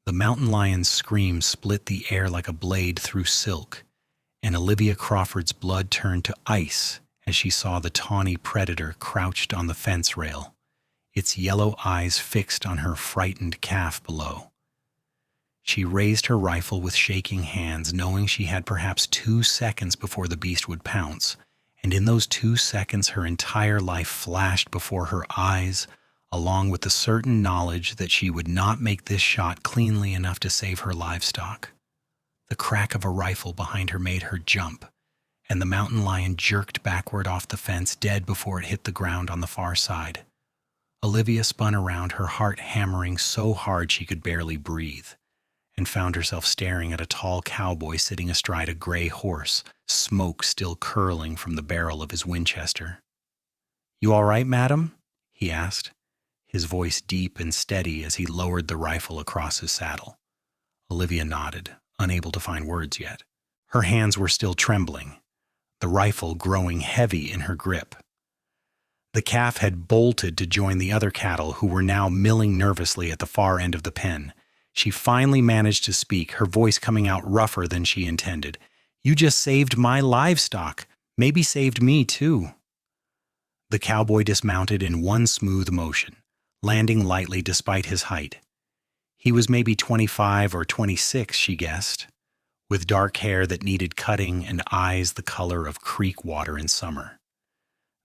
The mountain lion's scream split the air like a blade through silk, and Olivia Crawford's blood turned to ice as she saw the tawny predator crouched on the fence rail, its yellow eyes fixed on her frightened calf below. She raised her rifle with shaking hands, knowing she had perhaps 2 seconds before the beast would pounce, and in those 2 seconds her entire life flashed before her eyes, along with the certain knowledge that she would not make this shot cleanly enough to save her livestock. The crack of a rifle behind her made her jump, and the mountain lion jerked backward off the fence, dead before it hit the ground on the far side. Olivia spun around, her heart hammering so hard she could barely breathe, and found herself staring at a tall cowboy sitting astride a gray horse, smoke still curling from the barrel of his Winchester. "You all right, madam?" he asked, his voice deep and steady as he lowered the rifle across his saddle. Olivia nodded, unable to find words yet. Her hands were still trembling, the rifle growing heavy in her grip. The calf had bolted to join the other cattle, who were now milling nervously at the far end of the pen. She finally managed to speak, her voice coming out rougher than she intended. "You just saved my livestock. Maybe saved me, too." The cowboy dismounted in one smooth motion, landing lightly despite his height. He was maybe 25 or 26, she guessed, with dark hair that needed cutting and eyes the color of creek water in summer.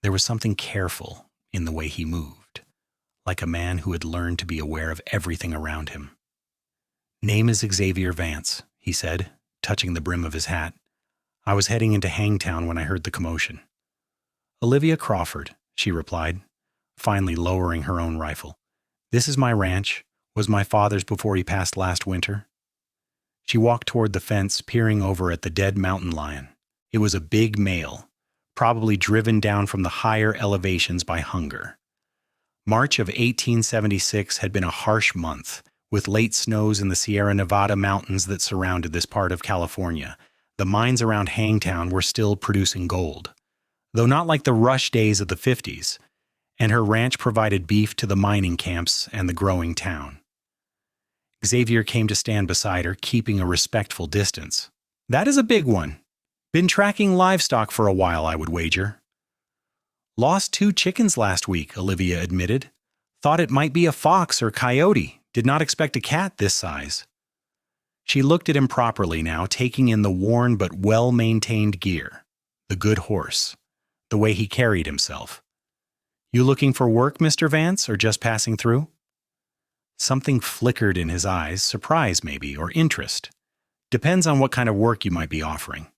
There was something careful in the way he moved, like a man who had learned to be aware of everything around him. "Name is Xavier Vance," he said, touching the brim of his hat. "I was heading into Hangtown when I heard the commotion." "Olivia Crawford," she replied, finally lowering her own rifle. "This is my ranch, was my father's before he passed last winter." She walked toward the fence, peering over at the dead mountain lion. It was a big male, probably driven down from the higher elevations by hunger. March of 1876 had been a harsh month, with late snows in the Sierra Nevada mountains that surrounded this part of California. The mines around Hangtown were still producing gold, though not like the rush days of the 50s, and her ranch provided beef to the mining camps and the growing town. Xavier came to stand beside her, keeping a respectful distance. "That is a big one. Been tracking livestock for a while, I would wager." "Lost 2 chickens last week," Olivia admitted. "Thought it might be a fox or coyote. Did not expect a cat this size." She looked at him properly now, taking in the worn but well-maintained gear, the good horse, the way he carried himself. "You looking for work, Mr. Vance, or just passing through?" Something flickered in his eyes, surprise maybe, or interest. "Depends on what kind of work you might be offering."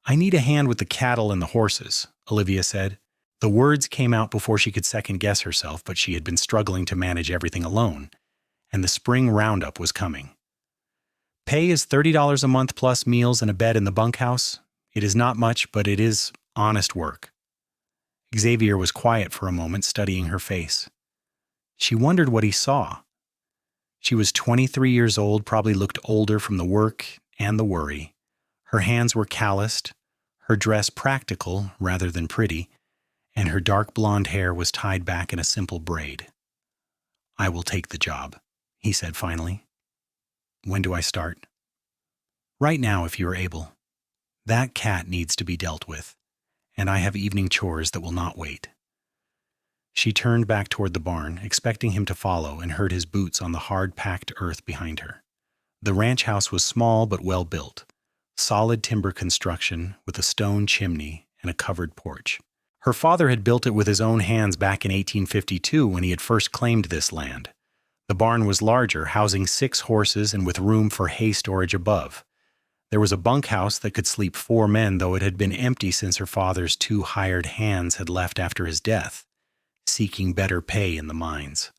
"I need a hand with the cattle and the horses," Olivia said. The words came out before she could second-guess herself, but she had been struggling to manage everything alone, and the spring roundup was coming. "Pay is $30 a month plus meals and a bed in the bunkhouse. It is not much, but it is honest work." Xavier was quiet for a moment, studying her face. She wondered what he saw. She was 23 years old, probably looked older from the work and the worry. Her hands were calloused, her dress practical rather than pretty, and her dark blonde hair was tied back in a simple braid. "I will take the job," he said finally. "When do I start?" "Right now, if you are able. That cat needs to be dealt with, and I have evening chores that will not wait." She turned back toward the barn, expecting him to follow, and heard his boots on the hard-packed earth behind her. The ranch house was small but well built, solid timber construction with a stone chimney and a covered porch. Her father had built it with his own hands back in 1852 when he had first claimed this land. The barn was larger, housing 6 horses and with room for hay storage above. There was a bunkhouse that could sleep 4 men, though it had been empty since her father's 2 hired hands had left after his death, seeking better pay in the mines.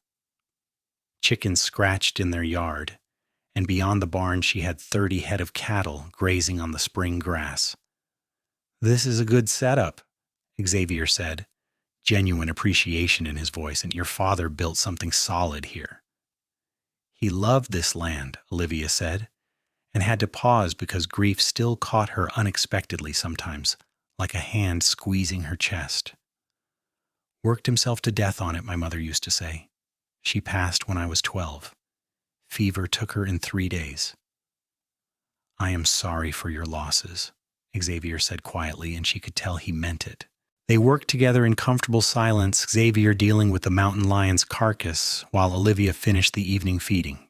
Chickens scratched in their yard, and beyond the barn she had 30 head of cattle grazing on the spring grass. "This is a good setup," Xavier said, genuine appreciation in his voice, "and your father built something solid here." "He loved this land," Olivia said, and had to pause because grief still caught her unexpectedly sometimes, like a hand squeezing her chest. "Worked himself to death on it," my mother used to say. "She passed when I was 12. Fever took her in 3 days. I am sorry for your losses, Xavier said quietly, and she could tell he meant it. They worked together in comfortable silence, Xavier dealing with the mountain lion's carcass while Olivia finished the evening feeding.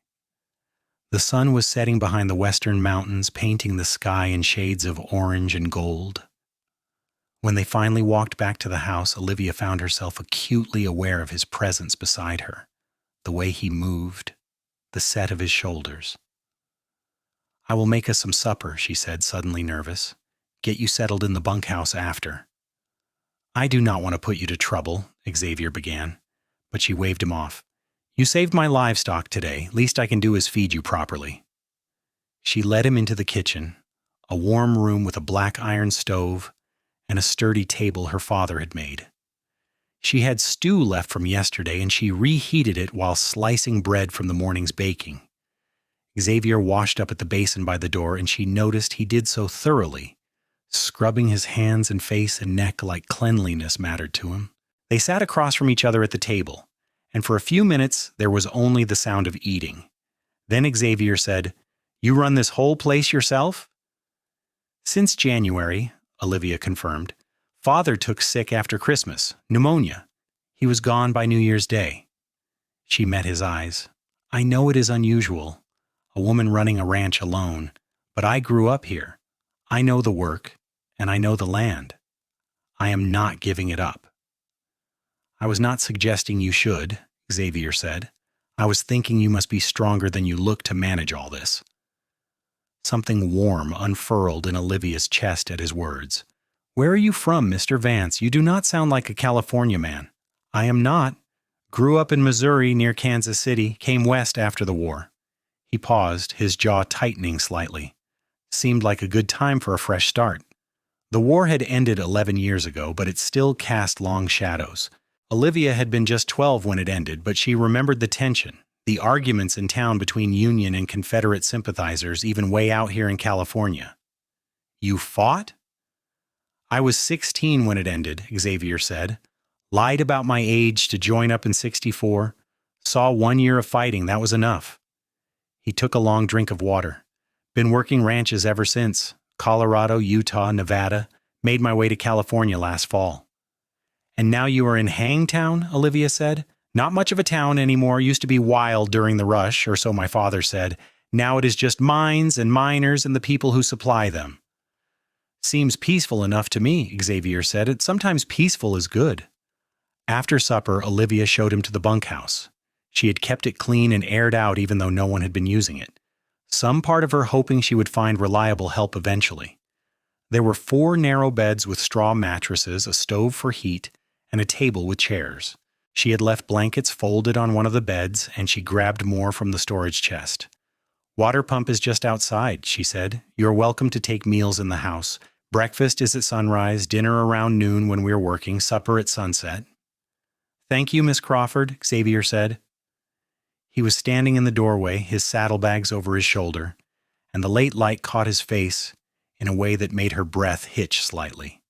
The sun was setting behind the western mountains, painting the sky in shades of orange and gold. When they finally walked back to the house, Olivia found herself acutely aware of his presence beside her, the way he moved, the set of his shoulders. I will make us some supper, she said, suddenly nervous. Get you settled in the bunkhouse after. I do not want to put you to trouble, Xavier began, but she waved him off. You saved my livestock today. Least I can do is feed you properly. She led him into the kitchen, a warm room with a black iron stove and a sturdy table her father had made. She had stew left from yesterday, and she reheated it while slicing bread from the morning's baking. Xavier washed up at the basin by the door, and she noticed he did so thoroughly, scrubbing his hands and face and neck like cleanliness mattered to him. They sat across from each other at the table, and for a few minutes there was only the sound of eating. Then Xavier said, You run this whole place yourself? Since January, Olivia confirmed. Father took sick after Christmas, pneumonia. He was gone by New Year's Day. She met his eyes. I know it is unusual, a woman running a ranch alone, but I grew up here. I know the work, and I know the land. I am not giving it up. I was not suggesting you should, Xavier said. I was thinking you must be stronger than you look to manage all this. Something warm unfurled in Olivia's chest at his words. Where are you from, Mr. Vance? You do not sound like a California man. I am not. Grew up in Missouri near Kansas City, came west after the war. He paused, his jaw tightening slightly. Seemed like a good time for a fresh start. The war had ended 11 years ago, but it still cast long shadows. Olivia had been just 12 when it ended, but she remembered the tension, the arguments in town between Union and Confederate sympathizers, even way out here in California. You fought? I was 16 when it ended, Xavier said. Lied about my age to join up in 64. Saw 1 year of fighting, that was enough. He took a long drink of water. Been working ranches ever since. Colorado, Utah, Nevada. Made my way to California last fall. And now you are in Hangtown, Olivia said. Not much of a town anymore. Used to be wild during the rush, or so my father said. Now it is just mines and miners and the people who supply them. Seems peaceful enough to me, Xavier said. It's sometimes peaceful is good. After supper, Olivia showed him to the bunkhouse. She had kept it clean and aired out even though no one had been using it. Some part of her hoping she would find reliable help eventually. There were 4 narrow beds with straw mattresses, a stove for heat, and a table with chairs. She had left blankets folded on one of the beds, and she grabbed more from the storage chest. Water pump is just outside, she said. You are welcome to take meals in the house. Breakfast is at sunrise, dinner around noon when we are working, supper at sunset. Thank you, Miss Crawford, Xavier said. He was standing in the doorway, his saddlebags over his shoulder, and the late light caught his face in a way that made her breath hitch slightly.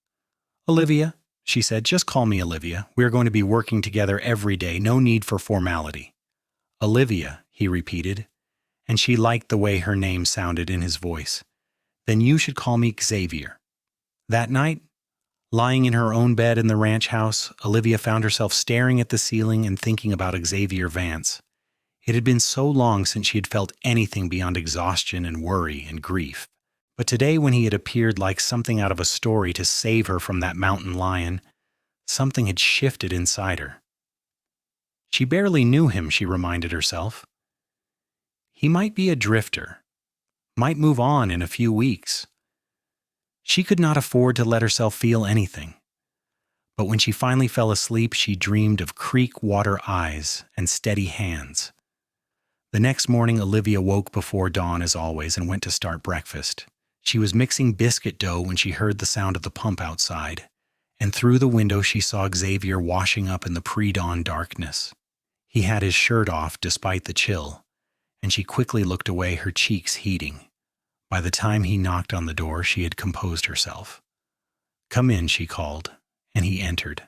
Olivia, she said, just call me Olivia. We are going to be working together every day, no need for formality. Olivia, he repeated, and she liked the way her name sounded in his voice. Then you should call me Xavier. That night, lying in her own bed in the ranch house, Olivia found herself staring at the ceiling and thinking about Xavier Vance. It had been so long since she had felt anything beyond exhaustion and worry and grief. But today, when he had appeared like something out of a story to save her from that mountain lion, something had shifted inside her. She barely knew him, she reminded herself. He might be a drifter, might move on in a few weeks. She could not afford to let herself feel anything. But when she finally fell asleep, she dreamed of creek water eyes and steady hands. The next morning, Olivia woke before dawn as always and went to start breakfast. She was mixing biscuit dough when she heard the sound of the pump outside, and through the window she saw Xavier washing up in the pre-dawn darkness. He had his shirt off despite the chill, and she quickly looked away, her cheeks heating. By the time he knocked on the door, she had composed herself. Come in, she called, and he entered,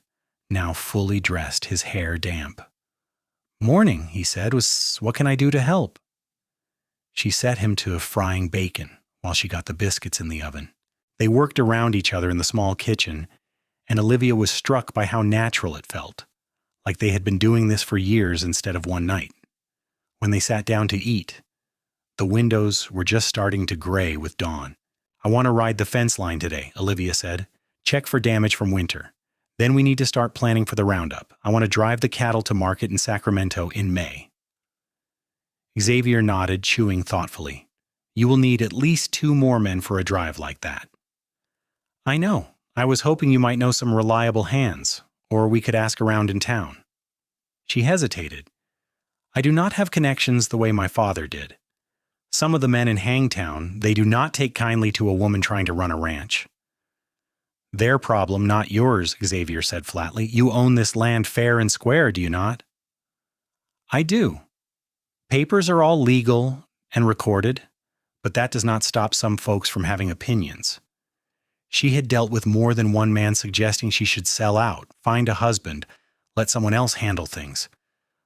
now fully dressed, his hair damp. Morning, he said. What can I do to help? She set him to frying bacon while she got the biscuits in the oven. They worked around each other in the small kitchen, and Olivia was struck by how natural it felt, like they had been doing this for years instead of one night. When they sat down to eat, the windows were just starting to gray with dawn. "I want to ride the fence line today," Olivia said. "Check for damage from winter. Then we need to start planning for the roundup. I want to drive the cattle to market in Sacramento in May." Xavier nodded, chewing thoughtfully. "You will need at least 2 more men for a drive like that." "I know. I was hoping you might know some reliable hands, or we could ask around in town." She hesitated. "I do not have connections the way my father did. Some of the men in Hangtown, they do not take kindly to a woman trying to run a ranch." "Their problem, not yours," Xavier said flatly. "You own this land fair and square, do you not?" "I do. Papers are all legal and recorded, but that does not stop some folks from having opinions." She had dealt with more than one man suggesting she should sell out, find a husband, let someone else handle things.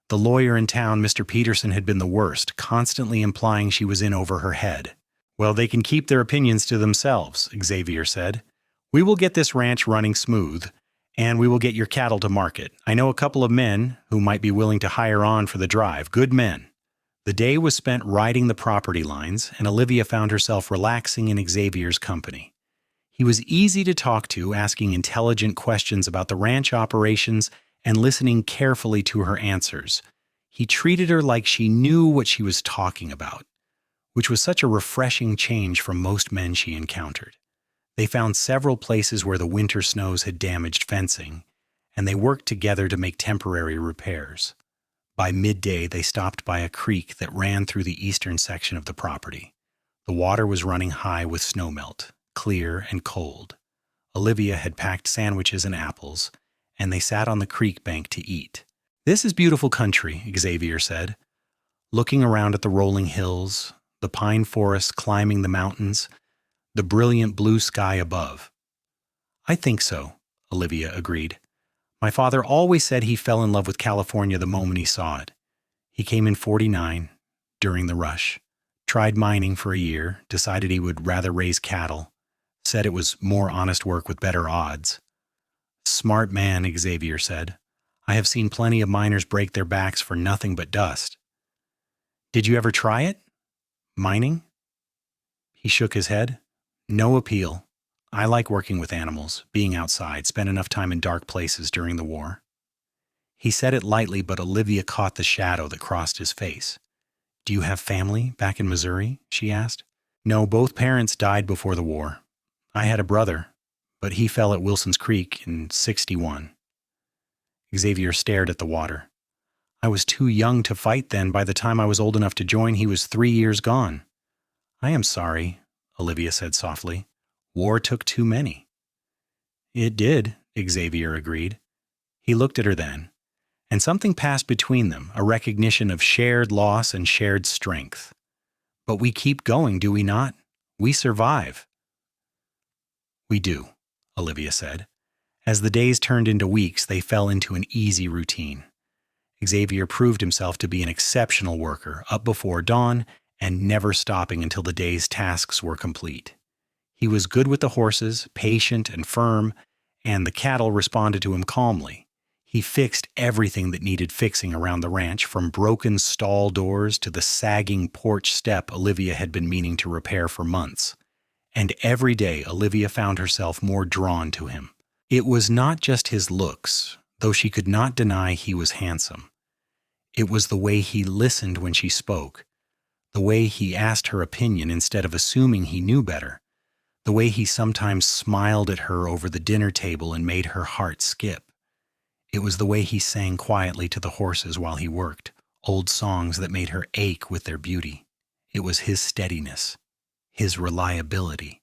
The lawyer in town, Mr. Peterson, had been the worst, constantly implying she was in over her head. "Well, they can keep their opinions to themselves," Xavier said. "We will get this ranch running smooth, and we will get your cattle to market. I know a couple of men who might be willing to hire on for the drive, good men." The day was spent riding the property lines, and Olivia found herself relaxing in Xavier's company. He was easy to talk to, asking intelligent questions about the ranch operations and listening carefully to her answers. He treated her like she knew what she was talking about, which was such a refreshing change from most men she encountered. They found several places where the winter snows had damaged fencing, and they worked together to make temporary repairs. By midday, they stopped by a creek that ran through the eastern section of the property. The water was running high with snowmelt, clear and cold. Olivia had packed sandwiches and apples, and they sat on the creek bank to eat. "This is beautiful country," Xavier said, looking around at the rolling hills, the pine forests climbing the mountains, the brilliant blue sky above. "I think so," Olivia agreed. "My father always said he fell in love with California the moment he saw it. He came in '49, during the rush, tried mining for a year, decided he would rather raise cattle, said it was more honest work with better odds." "Smart man," Xavier said. "I have seen plenty of miners break their backs for nothing but dust." "Did you ever try it? Mining?" He shook his head. "No appeal. I like working with animals, being outside, spent enough time in dark places during the war." He said it lightly, but Olivia caught the shadow that crossed his face. "Do you have family back in Missouri?" she asked. "No, both parents died before the war. I had a brother, but he fell at Wilson's Creek in '61. Xavier stared at the water. "I was too young to fight then. By the time I was old enough to join, he was 3 years gone." "I am sorry," Olivia said softly. "War took too many." "It did," Xavier agreed. He looked at her then, and something passed between them, a recognition of shared loss and shared strength. "But we keep going, do we not? We survive." "We do," Olivia said. As the days turned into weeks, they fell into an easy routine. Xavier proved himself to be an exceptional worker, up before dawn and never stopping until the day's tasks were complete. He was good with the horses, patient and firm, and the cattle responded to him calmly. He fixed everything that needed fixing around the ranch, from broken stall doors to the sagging porch step Olivia had been meaning to repair for months. And every day Olivia found herself more drawn to him. It was not just his looks, though she could not deny he was handsome. It was the way he listened when she spoke, the way he asked her opinion instead of assuming he knew better, the way he sometimes smiled at her over the dinner table and made her heart skip. It was the way he sang quietly to the horses while he worked, old songs that made her ache with their beauty. It was his steadiness, his reliability,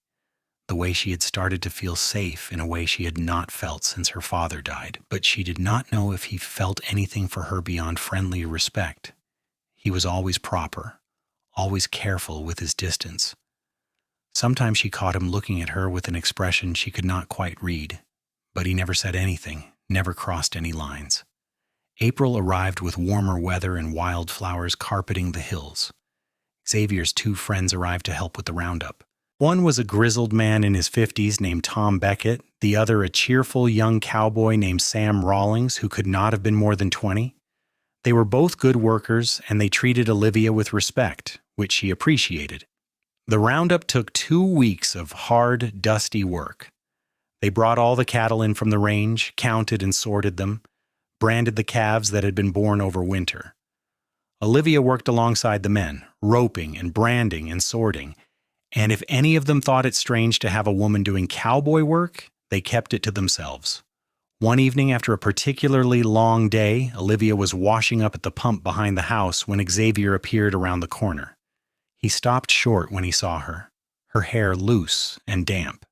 the way she had started to feel safe in a way she had not felt since her father died. But she did not know if he felt anything for her beyond friendly respect. He was always proper, always careful with his distance. Sometimes she caught him looking at her with an expression she could not quite read, but he never said anything, never crossed any lines. April arrived with warmer weather and wildflowers carpeting the hills. Xavier's two friends arrived to help with the roundup. One was a grizzled man in his 50s named Tom Beckett, the other a cheerful young cowboy named Sam Rawlings, who could not have been more than 20. They were both good workers, and they treated Olivia with respect, which she appreciated. The roundup took 2 weeks of hard, dusty work. They brought all the cattle in from the range, counted and sorted them, branded the calves that had been born over winter. Olivia worked alongside the men, roping and branding and sorting, and if any of them thought it strange to have a woman doing cowboy work, they kept it to themselves. One evening after a particularly long day, Olivia was washing up at the pump behind the house when Xavier appeared around the corner. He stopped short when he saw her, her hair loose and damp,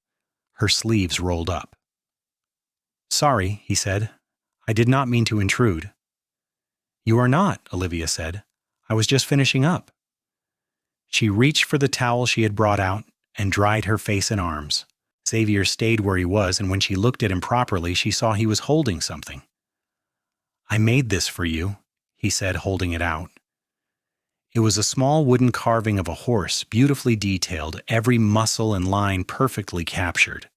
her sleeves rolled up. "Sorry," he said. "I did not mean to intrude." "You are not," Olivia said. "I was just finishing up." She reached for the towel she had brought out and dried her face and arms. Xavier stayed where he was, and when she looked at him properly, she saw he was holding something. "I made this for you," he said, holding it out. It was a small wooden carving of a horse, beautifully detailed, every muscle and line perfectly captured.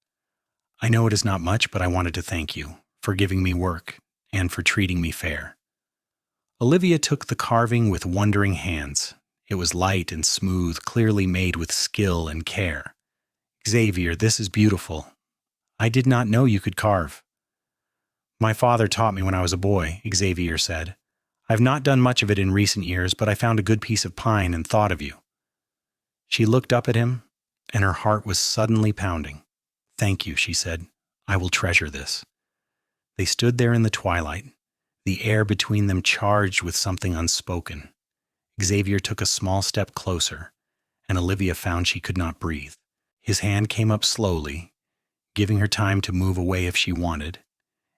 "I know it is not much, but I wanted to thank you for giving me work and for treating me fair." Olivia took the carving with wondering hands. It was light and smooth, clearly made with skill and care. "Xavier, this is beautiful. I did not know you could carve." "My father taught me when I was a boy," Xavier said. "I have not done much of it in recent years, but I found a good piece of pine and thought of you." She looked up at him, and her heart was suddenly pounding. "Thank you," she said. "I will treasure this." They stood there in the twilight, the air between them charged with something unspoken. Xavier took a small step closer, and Olivia found she could not breathe. His hand came up slowly, giving her time to move away if she wanted,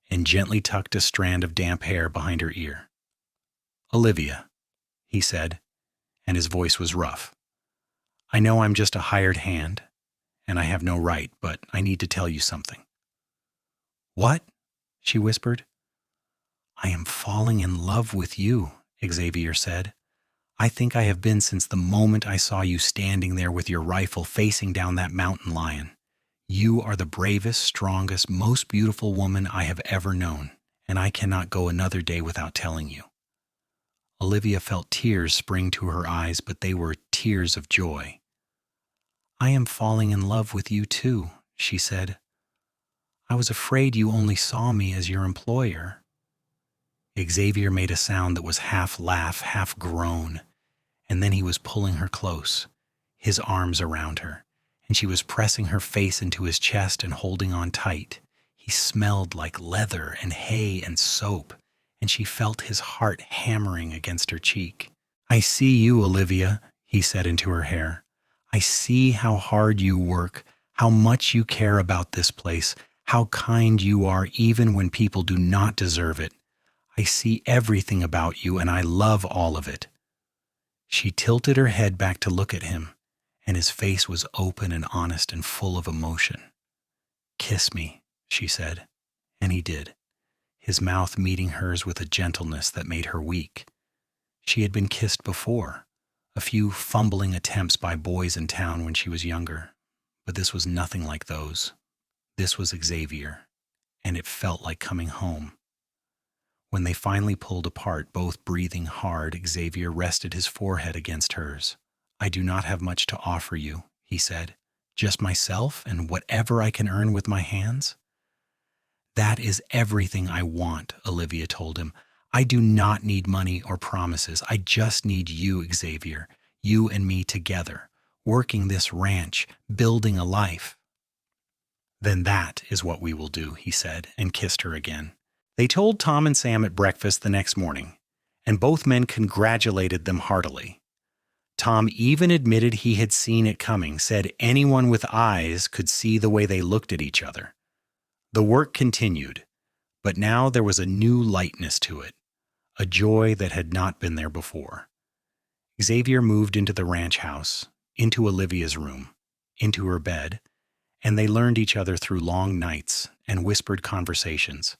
and gently tucked a strand of damp hair behind her ear. "Olivia," he said, and his voice was rough. "I know I'm just a hired hand, and I have no right, but I need to tell you something." "What?" she whispered. "I am falling in love with you," Xavier said. "I think I have been since the moment I saw you standing there with your rifle facing down that mountain lion. You are the bravest, strongest, most beautiful woman I have ever known, and I cannot go another day without telling you." Olivia felt tears spring to her eyes, but they were tears of joy. "I am falling in love with you too," she said. "I was afraid you only saw me as your employer." Xavier made a sound that was half laugh, half groan, and then he was pulling her close, his arms around her, and she was pressing her face into his chest and holding on tight. He smelled like leather and hay and soap, and she felt his heart hammering against her cheek. "I see you, Olivia," he said into her hair. "I see how hard you work, how much you care about this place, how kind you are even when people do not deserve it. I see everything about you, and I love all of it." She tilted her head back to look at him, and his face was open and honest and full of emotion. "Kiss me," she said, and he did, his mouth meeting hers with a gentleness that made her weak. She had been kissed before, a few fumbling attempts by boys in town when she was younger, but this was nothing like those. This was Xavier, and it felt like coming home. When they finally pulled apart, both breathing hard, Xavier rested his forehead against hers. "I do not have much to offer you," he said. "Just myself and whatever I can earn with my hands." "That is everything I want," Olivia told him. "I do not need money or promises. I just need you, Xavier, you and me together, working this ranch, building a life." "Then that is what we will do," he said, and kissed her again. They told Tom and Sam at breakfast the next morning, and both men congratulated them heartily. Tom even admitted he had seen it coming, said anyone with eyes could see the way they looked at each other. The work continued, but now there was a new lightness to it, a joy that had not been there before. Xavier moved into the ranch house, into Olivia's room, into her bed, and they learned each other through long nights and whispered conversations.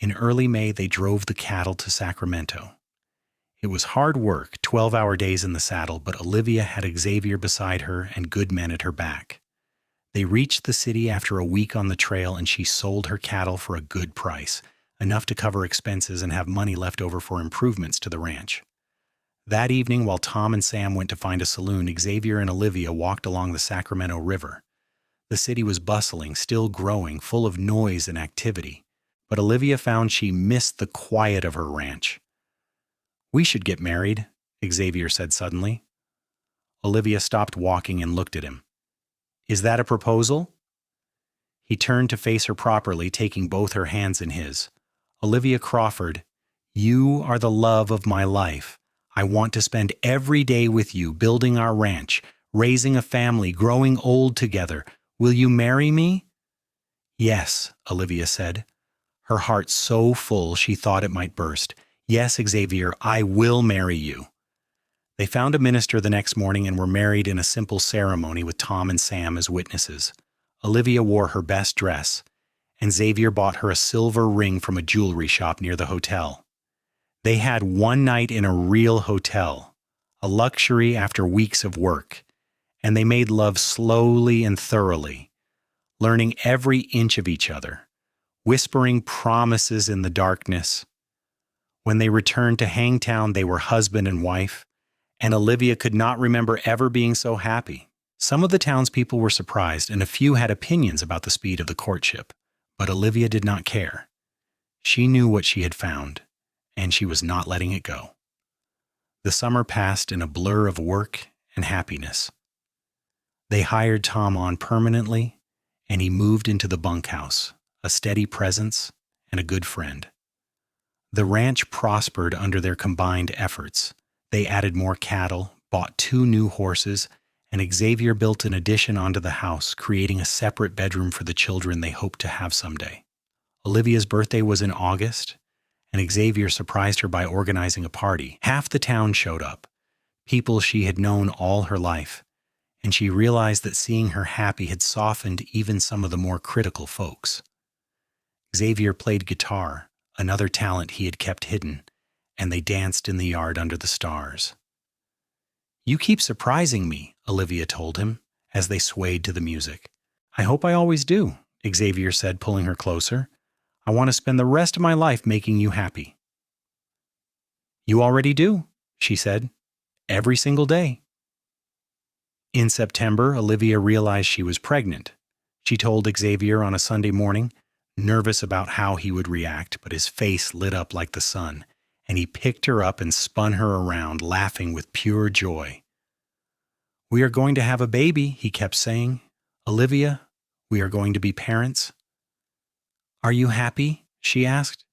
In early May, they drove the cattle to Sacramento. It was hard work, 12-hour days in the saddle, but Olivia had Xavier beside her and good men at her back. They reached the city after a week on the trail, and she sold her cattle for a good price, enough to cover expenses and have money left over for improvements to the ranch. That evening, while Tom and Sam went to find a saloon, Xavier and Olivia walked along the Sacramento River. The city was bustling, still growing, full of noise and activity. But Olivia found she missed the quiet of her ranch. "We should get married," Xavier said suddenly. Olivia stopped walking and looked at him. "Is that a proposal?" He turned to face her properly, taking both her hands in his. "Olivia Crawford, you are the love of my life. I want to spend every day with you, building our ranch, raising a family, growing old together. Will you marry me?" "Yes," Olivia said, her heart so full she thought it might burst. "Yes, Xavier, I will marry you." They found a minister the next morning and were married in a simple ceremony with Tom and Sam as witnesses. Olivia wore her best dress, and Xavier bought her a silver ring from a jewelry shop near the hotel. They had one night in a real hotel, a luxury after weeks of work, and they made love slowly and thoroughly, learning every inch of each other, whispering promises in the darkness. When they returned to Hangtown, they were husband and wife, and Olivia could not remember ever being so happy. Some of the townspeople were surprised, and a few had opinions about the speed of the courtship, but Olivia did not care. She knew what she had found, and she was not letting it go. The summer passed in a blur of work and happiness. They hired Tom on permanently, and he moved into the bunkhouse, a steady presence and a good friend. The ranch prospered under their combined efforts. They added more cattle, bought 2 new horses, and Xavier built an addition onto the house, creating a separate bedroom for the children they hoped to have someday. Olivia's birthday was in August, and Xavier surprised her by organizing a party. Half the town showed up, people she had known all her life, and she realized that seeing her happy had softened even some of the more critical folks. Xavier played guitar, another talent he had kept hidden, and they danced in the yard under the stars. "You keep surprising me," Olivia told him, as they swayed to the music. "I hope I always do," Xavier said, pulling her closer. "I want to spend the rest of my life making you happy." "You already do," she said, "every single day." In September, Olivia realized she was pregnant. She told Xavier on a Sunday morning, nervous about how he would react, but his face lit up like the sun, and he picked her up and spun her around, laughing with pure joy. "We are going to have a baby," he kept saying. "Olivia, we are going to be parents." "Are you happy?" she asked,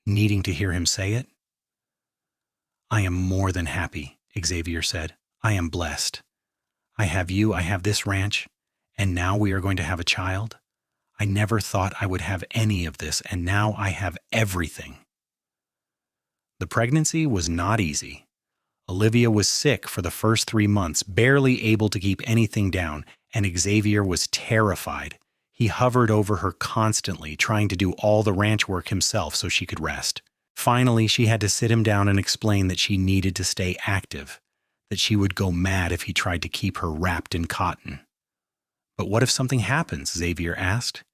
needing to hear him say it. "I am more than happy," Xavier said. "I am blessed. I have you, I have this ranch, and now we are going to have a child. I never thought I would have any of this, and now I have everything." The pregnancy was not easy. Olivia was sick for the first 3 months, barely able to keep anything down, and Xavier was terrified. He hovered over her constantly, trying to do all the ranch work himself so she could rest. Finally, she had to sit him down and explain that she needed to stay active, that she would go mad if he tried to keep her wrapped in cotton. "But what if something happens?" Xavier asked,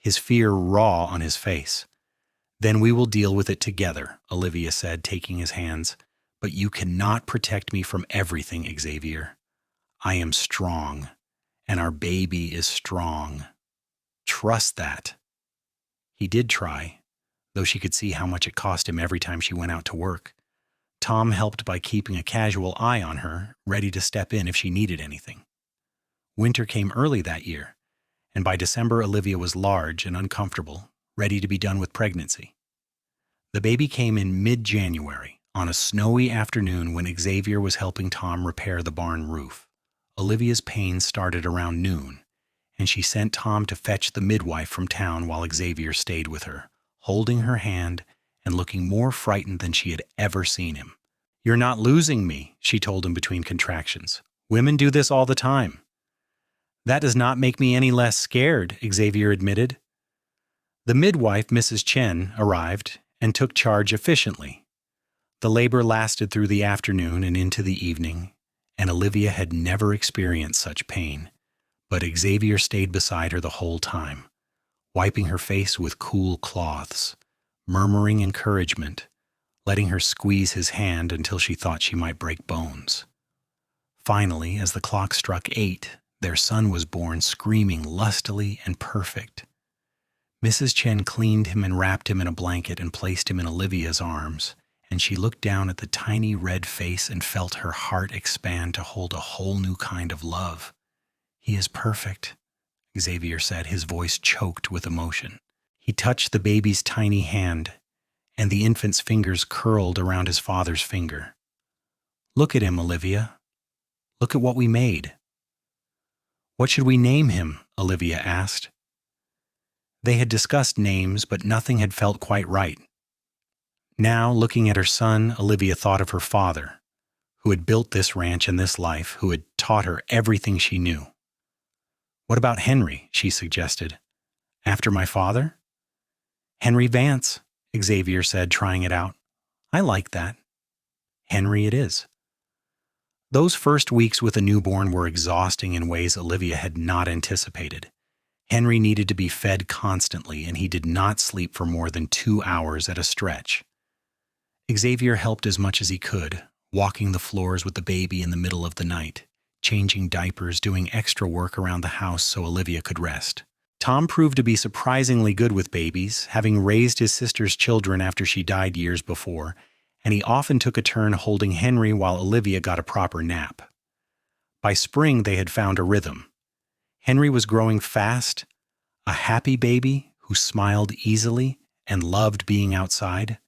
his fear raw on his face. "Then we will deal with it together," Olivia said, taking his hands. "But you cannot protect me from everything, Xavier. I am strong, and our baby is strong. Trust that." He did try, though she could see how much it cost him every time she went out to work. Tom helped by keeping a casual eye on her, ready to step in if she needed anything. Winter came early that year, and by December Olivia was large and uncomfortable, ready to be done with pregnancy. The baby came in mid-January, on a snowy afternoon when Xavier was helping Tom repair the barn roof. Olivia's pain started around noon, and she sent Tom to fetch the midwife from town while Xavier stayed with her, holding her hand and looking more frightened than she had ever seen him. "You're not losing me," she told him between contractions. "Women do this all the time." "That does not make me any less scared," Xavier admitted. The midwife, Mrs. Chen, arrived and took charge efficiently. The labor lasted through the afternoon and into the evening, and Olivia had never experienced such pain, but Xavier stayed beside her the whole time, wiping her face with cool cloths, murmuring encouragement, letting her squeeze his hand until she thought she might break bones. Finally, as the clock struck 8, their son was born, screaming lustily and perfect. Mrs. Chen cleaned him and wrapped him in a blanket and placed him in Olivia's arms, and she looked down at the tiny red face and felt her heart expand to hold a whole new kind of love. "He is perfect," Xavier said, his voice choked with emotion. He touched the baby's tiny hand, and the infant's fingers curled around his father's finger. "Look at him, Olivia. Look at what we made." "What should we name him?" Olivia asked. They had discussed names, but nothing had felt quite right. Now, looking at her son, Olivia thought of her father, who had built this ranch and this life, who had taught her everything she knew. "What about Henry?" she suggested. "After my father?" "Henry Vance," Xavier said, trying it out. "I like that." Henry it is. Those first weeks with a newborn were exhausting in ways Olivia had not anticipated. Henry needed to be fed constantly, and he did not sleep for more than 2 hours at a stretch. Xavier helped as much as he could, walking the floors with the baby in the middle of the night, changing diapers, doing extra work around the house so Olivia could rest. Tom proved to be surprisingly good with babies, having raised his sister's children after she died years before, and he often took a turn holding Henry while Olivia got a proper nap. By spring, they had found a rhythm. Henry was growing fast, a happy baby who smiled easily and loved being outside.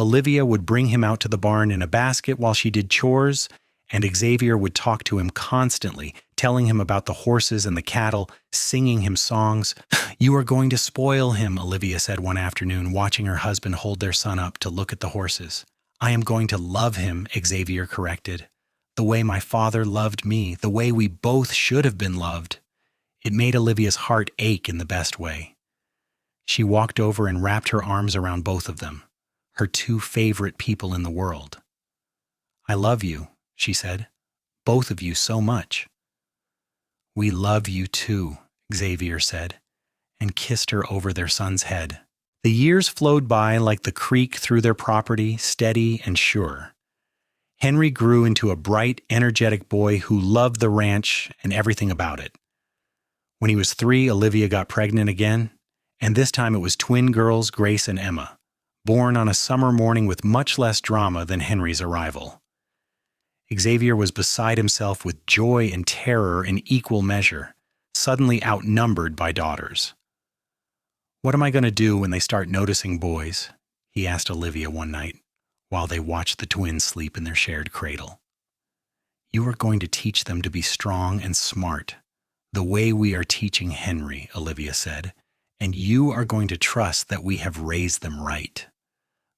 Olivia would bring him out to the barn in a basket while she did chores, and Xavier would talk to him constantly, telling him about the horses and the cattle, singing him songs. "You are going to spoil him," Olivia said one afternoon, watching her husband hold their son up to look at the horses. "I am going to love him," Xavier corrected. "The way my father loved me, the way we both should have been loved." It made Olivia's heart ache in the best way. She walked over and wrapped her arms around both of them, her two favorite people in the world. "I love you," she said, "both of you so much." "We love you too," Xavier said, and kissed her over their son's head. The years flowed by like the creek through their property, steady and sure. Henry grew into a bright, energetic boy who loved the ranch and everything about it. When he was 3, Olivia got pregnant again, and this time it was twin girls, Grace and Emma, born on a summer morning with much less drama than Henry's arrival. Xavier was beside himself with joy and terror in equal measure, suddenly outnumbered by daughters. "What am I going to do when they start noticing boys?" he asked Olivia one night, while they watched the twins sleep in their shared cradle. "You are going to teach them to be strong and smart, the way we are teaching Henry," Olivia said, "and you are going to trust that we have raised them right."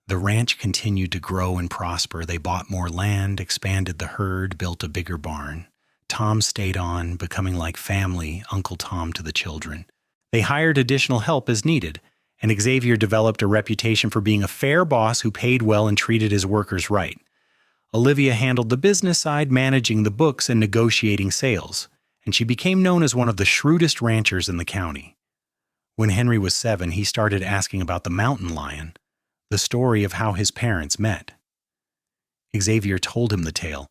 The ranch continued to grow and prosper. They bought more land, expanded the herd, built a bigger barn. Tom stayed on, becoming like family, Uncle Tom to the children. They hired additional help as needed, and Xavier developed a reputation for being a fair boss who paid well and treated his workers right. Olivia handled the business side, managing the books and negotiating sales, and she became known as one of the shrewdest ranchers in the county. When Henry was 7, he started asking about the mountain lion, the story of how his parents met. Xavier told him the tale,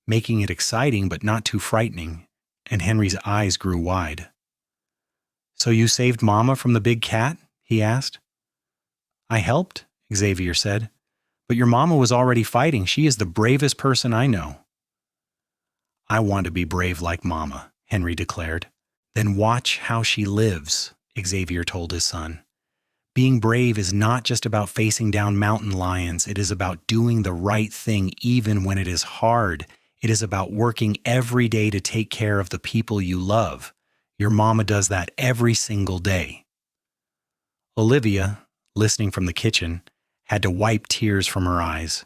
making it exciting but not too frightening, and Henry's eyes grew wide. "So you saved Mama from the big cat?" he asked. "I helped," Xavier said, "but your mama was already fighting. She is the bravest person I know." "I want to be brave like Mama," Henry declared. "Then watch how she lives," Xavier told his son. "Being brave is not just about facing down mountain lions. It is about doing the right thing even when it is hard. It is about working every day to take care of the people you love. Your mama does that every single day." Olivia, listening from the kitchen, had to wipe tears from her eyes.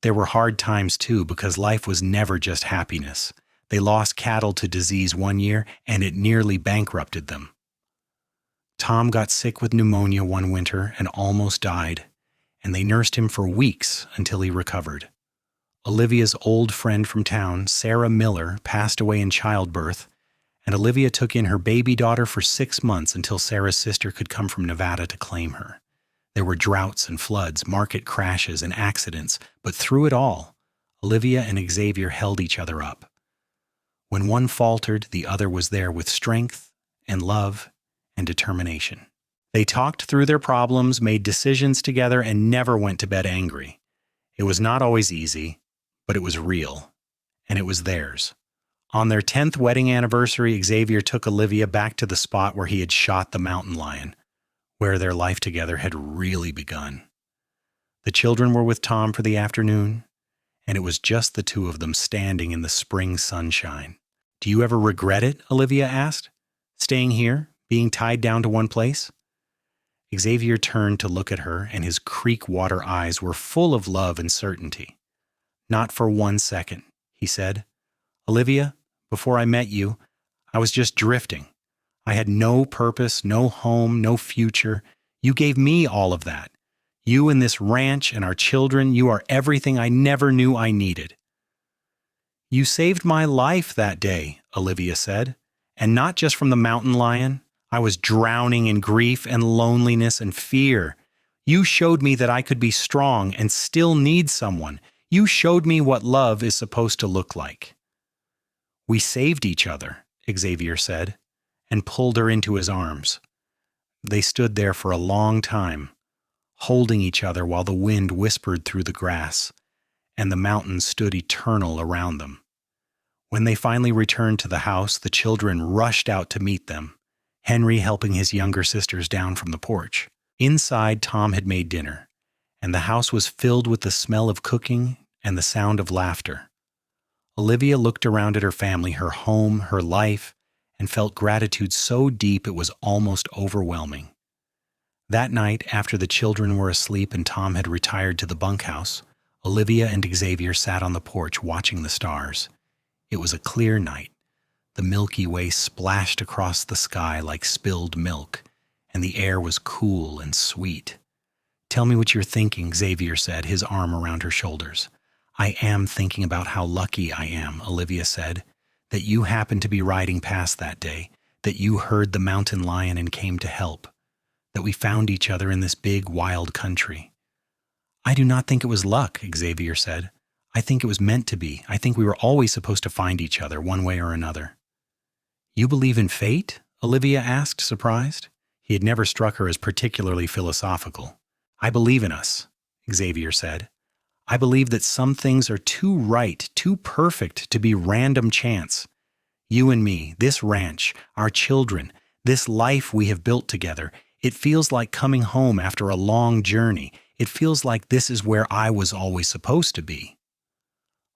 There were hard times too, because life was never just happiness. They lost cattle to disease one year, and it nearly bankrupted them. Tom got sick with pneumonia one winter and almost died, and they nursed him for weeks until he recovered. Olivia's old friend from town, Sarah Miller, passed away in childbirth, and Olivia took in her baby daughter for 6 months until Sarah's sister could come from Nevada to claim her. There were droughts and floods, market crashes and accidents, but through it all, Olivia and Xavier held each other up. When one faltered, the other was there with strength and love and determination. They talked through their problems, made decisions together, and never went to bed angry. It was not always easy, but it was real, and it was theirs. On their 10th wedding anniversary, Xavier took Olivia back to the spot where he had shot the mountain lion, where their life together had really begun. The children were with Tom for the afternoon, and it was just the two of them standing in the spring sunshine. "Do you ever regret it?" Olivia asked. "Staying here, being tied down to one place?" Xavier turned to look at her, and his creek water eyes were full of love and certainty. "Not for 1 second," he said. "Olivia, before I met you, I was just drifting. I had no purpose, no home, no future. You gave me all of that. You and this ranch and our children, you are everything I never knew I needed." "You saved my life that day," Olivia said, "and not just from the mountain lion. I was drowning in grief and loneliness and fear. You showed me that I could be strong and still need someone. You showed me what love is supposed to look like." "We saved each other," Xavier said, and pulled her into his arms. They stood there for a long time, holding each other while the wind whispered through the grass, and the mountains stood eternal around them. When they finally returned to the house, the children rushed out to meet them, Henry helping his younger sisters down from the porch. Inside, Tom had made dinner, and the house was filled with the smell of cooking and the sound of laughter. Olivia looked around at her family, her home, her life, and felt gratitude so deep it was almost overwhelming. That night, after the children were asleep and Tom had retired to the bunkhouse, Olivia and Xavier sat on the porch watching the stars. It was a clear night. The Milky Way splashed across the sky like spilled milk, and the air was cool and sweet. "Tell me what you're thinking," Xavier said, his arm around her shoulders. "I am thinking about how lucky I am," Olivia said, "that you happened to be riding past that day, that you heard the mountain lion and came to help, that we found each other in this big, wild country." "I do not think it was luck," Xavier said. "I think it was meant to be. I think we were always supposed to find each other one way or another." "You believe in fate?" Olivia asked, surprised. He had never struck her as particularly philosophical. "I believe in us," Xavier said. "I believe that some things are too right, too perfect to be random chance. You and me, this ranch, our children, this life we have built together, it feels like coming home after a long journey. It feels like this is where I was always supposed to be."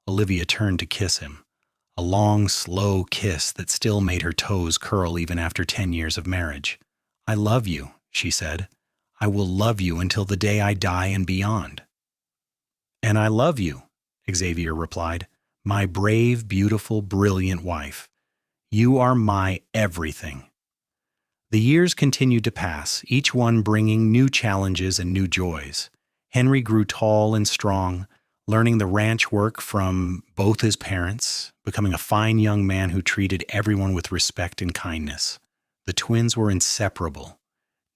Olivia turned to kiss him, a long, slow kiss that still made her toes curl even after 10 years of marriage. "I love you," she said. "I will love you until the day I die and beyond." "And I love you," Xavier replied, "my brave, beautiful, brilliant wife. You are my everything." The years continued to pass, each one bringing new challenges and new joys. Henry grew tall and strong, learning the ranch work from both his parents, becoming a fine young man who treated everyone with respect and kindness. The twins were inseparable,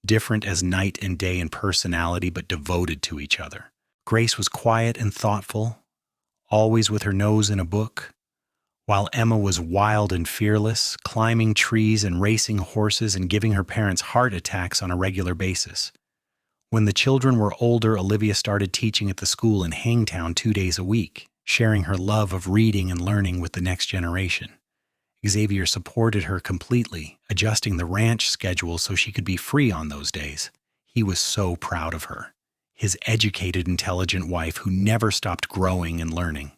different as night and day in personality, but devoted to each other. Grace was quiet and thoughtful, always with her nose in a book, while Emma was wild and fearless, climbing trees and racing horses and giving her parents heart attacks on a regular basis. When the children were older, Olivia started teaching at the school in Hangtown 2 days a week, sharing her love of reading and learning with the next generation. Xavier supported her completely, adjusting the ranch schedule so she could be free on those days. He was so proud of her, his educated, intelligent wife who never stopped growing and learning.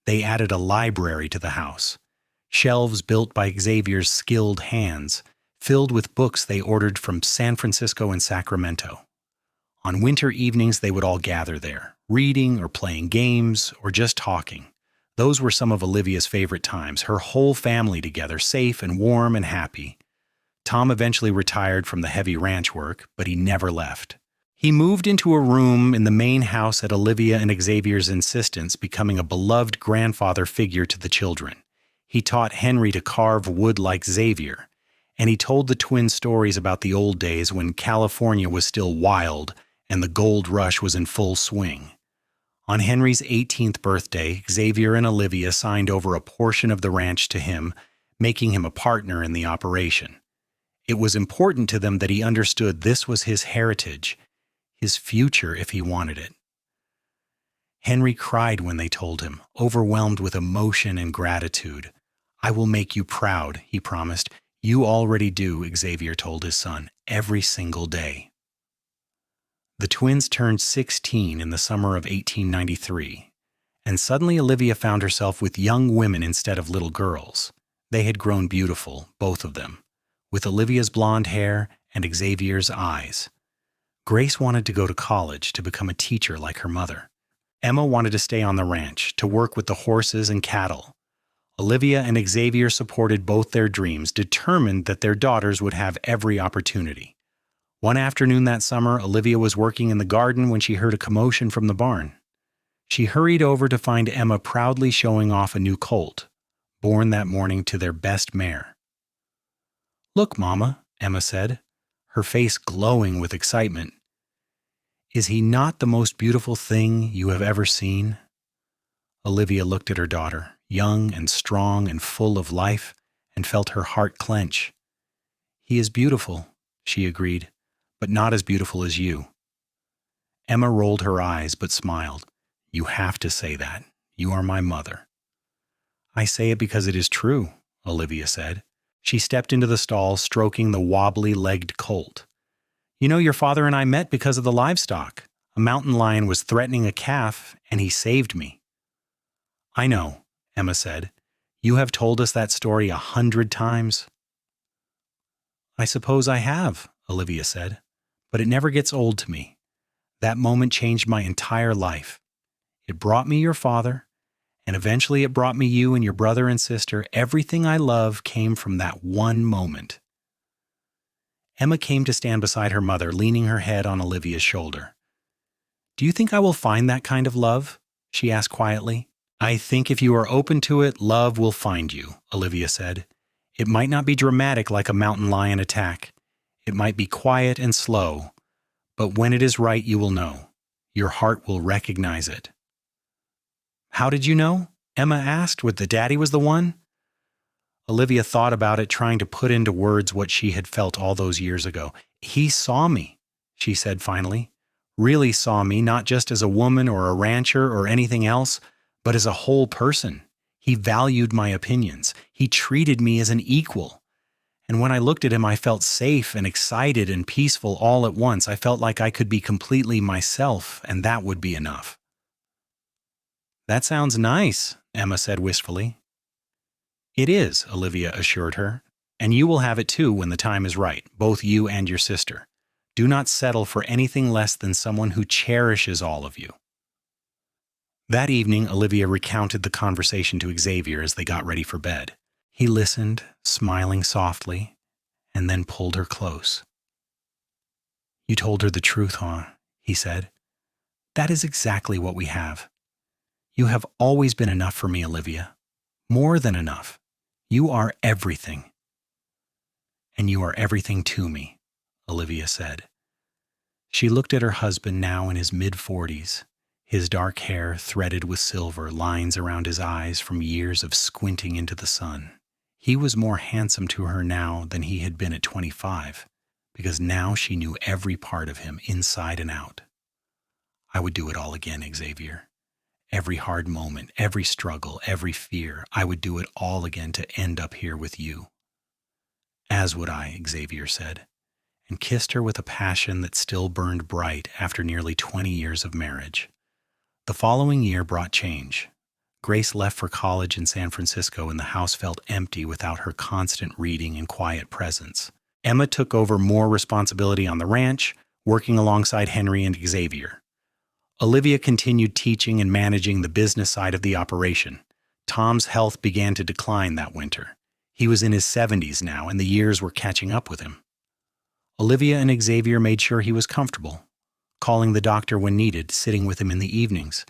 They added a library to the house, shelves built by Xavier's skilled hands, filled with books they ordered from San Francisco and Sacramento. On winter evenings, they would all gather there, reading or playing games or just talking. Those were some of Olivia's favorite times, her whole family together, safe and warm and happy. Tom eventually retired from the heavy ranch work, but he never left. He moved into a room in the main house at Olivia and Xavier's insistence, becoming a beloved grandfather figure to the children. He taught Henry to carve wood like Xavier, and he told the twins stories about the old days when California was still wild and the gold rush was in full swing. On Henry's 18th birthday, Xavier and Olivia signed over a portion of the ranch to him, making him a partner in the operation. It was important to them that he understood this was his heritage, his future if he wanted it. Henry cried when they told him, overwhelmed with emotion and gratitude. "I will make you proud," he promised. "You already do," Xavier told his son, "every single day." The twins turned 16 in the summer of 1893, and suddenly Olivia found herself with young women instead of little girls. They had grown beautiful, both of them, with Olivia's blonde hair and Xavier's eyes. Grace wanted to go to college to become a teacher like her mother. Emma wanted to stay on the ranch, to work with the horses and cattle. Olivia and Xavier supported both their dreams, determined that their daughters would have every opportunity. One afternoon that summer, Olivia was working in the garden when she heard a commotion from the barn. She hurried over to find Emma proudly showing off a new colt, born that morning to their best mare. "Look, Mama," Emma said, her face glowing with excitement. "Is he not the most beautiful thing you have ever seen?" Olivia looked at her daughter, young and strong and full of life, and felt her heart clench. "He is beautiful," she agreed, "but not as beautiful as you." Emma rolled her eyes but smiled. "You have to say that. You are my mother." "I say it because it is true," Olivia said. She stepped into the stall, stroking the wobbly-legged colt. "You know, your father and I met because of the livestock. A mountain lion was threatening a calf, and he saved me." "I know," Emma said. "You have told us that story 100 times." "I suppose I have," Olivia said, "but it never gets old to me. That moment changed my entire life. It brought me your father, and eventually it brought me you and your brother and sister. Everything I love came from that one moment." Emma came to stand beside her mother, leaning her head on Olivia's shoulder. "Do you think I will find that kind of love?" she asked quietly. "I think if you are open to it, love will find you," Olivia said. "It might not be dramatic like a mountain lion attack. It might be quiet and slow, but when it is right, you will know. Your heart will recognize it." "How did you know?" Emma asked. "With the daddy was the one?" Olivia thought about it, trying to put into words what she had felt all those years ago. "He saw me," she said finally. "Really saw me, not just as a woman or a rancher or anything else, but as a whole person. He valued my opinions. He treated me as an equal. And when I looked at him, I felt safe and excited and peaceful all at once. I felt like I could be completely myself, and that would be enough." "That sounds nice," Emma said wistfully. "It is," Olivia assured her, "and you will have it too when the time is right, both you and your sister. Do not settle for anything less than someone who cherishes all of you." That evening, Olivia recounted the conversation to Xavier as they got ready for bed. He listened, smiling softly, and then pulled her close. "You told her the truth, huh?" he said. "That is exactly what we have. You have always been enough for me, Olivia. More than enough. You are everything." "And you are everything to me," Olivia said. She looked at her husband, now in his mid-40s, his dark hair threaded with silver, lines around his eyes from years of squinting into the sun. He was more handsome to her now than he had been at 25, because now she knew every part of him, inside and out. "I would do it all again, Xavier. Every hard moment, every struggle, every fear, I would do it all again to end up here with you." "As would I," Xavier said, and kissed her with a passion that still burned bright after nearly 20 years of marriage. The following year brought change. Grace left for college in San Francisco, and the house felt empty without her constant reading and quiet presence. Emma took over more responsibility on the ranch, working alongside Henry and Xavier. Olivia continued teaching and managing the business side of the operation. Tom's health began to decline that winter. He was in his 70s now, and the years were catching up with him. Olivia and Xavier made sure he was comfortable. calling the doctor when needed, sitting with him in the evenings.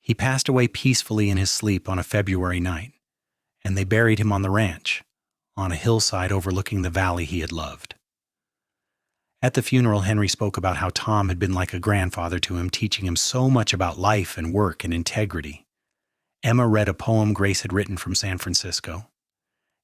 He passed away peacefully in his sleep on a February night, and they buried him on the ranch, on a hillside overlooking the valley he had loved. At the funeral, Henry spoke about how Tom had been like a grandfather to him, teaching him so much about life and work and integrity. Emma read a poem Grace had written from San Francisco.